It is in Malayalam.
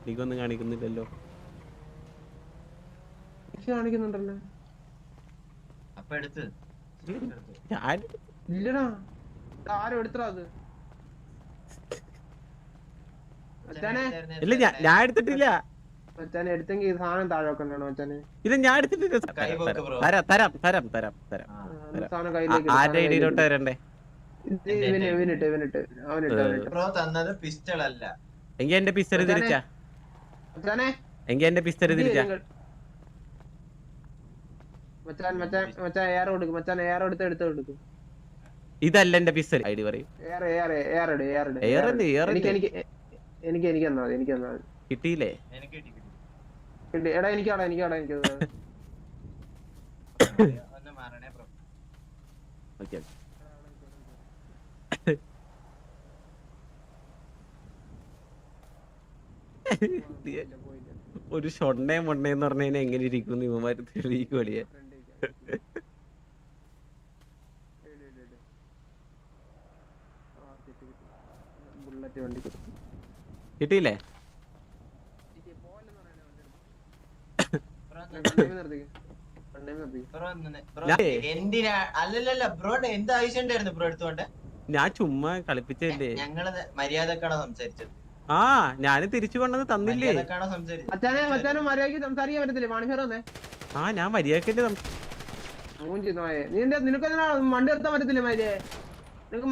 എനിക്കൊന്നും കാണിക്കുന്നില്ലല്ലോ. കാണിക്കുന്നുണ്ടല്ലോ. അപ്പൊ എടുത്ത് ഞാൻ ഇല്ലടാ, ആരും എടുത്തടാ അത്. ഇല്ല ഞാൻ എടുത്തിട്ടില്ല. മച്ചാനെ എടുത്തെങ്കിൽ സാധനം താഴെ വെക്കണ്ടാണോ മച്ചാനെ? ഇല്ല ഞാൻ എടുത്തിട്ടില്ല. തരാം തരാം തരാം തരാം. സാധനം കയ്യിലേക്ക് ആരുടെ ഐഡിയിലോട്ട് വരണ്ടേ? ബ്രോ തന്നത് പിസ്റ്റൾ അല്ല. എങ്കി എന്റെ പിസ്റ്റൾ തിരിച്ചാ. എങ്കി എന്റെ പിസ്റ്റൾ തിരിച്ചാ. മച്ചാൻ എയർ കൊടുക്കും. മച്ചാൻ എയർ എടുത്ത് കൊടുക്കും. ഇതല്ല എന്റെ പിസ്റ്റൾ. ഐഡി പറയും. എനിക്ക് കിട്ടിയില്ലേ? എടാ എനിക്കാടാ ഒരു ഷൊണ്ണേ മൊണ്ണേന്ന് പറഞ്ഞതിന് എങ്ങനെ ഇരിക്കുന്നു ഇവന്മാര് തെളിയിക്കോളിയെ. കിട്ടിയില്ലേ? എന്തിനാ? അല്ലല്ല ബ്രോഡ് എന്ത് ആവശ്യം ഉണ്ടായിരുന്നു ബ്രോ എടുത്തോണ്ട്? ഞാൻ ചുമ്മാ കളിപ്പിച്ചല്ലേ. ഞങ്ങള് മര്യാദക്കാണോ സംസാരിച്ചത്? ആ ഞാന് തിരിച്ചു കൊണ്ടത് തന്നില്ലേ? മര്യാദക്ക് സംസാരിക്കാൻ പറ്റത്തില്ലേ? മാണിഫേർ വന്നേ. ആ ഞാൻ മര്യാദക്കല്ലേ നിനക്ക് മണ്ടി നിർത്താൻ പറ്റത്തില്ലേ? മര്യാദ നിനക്ക്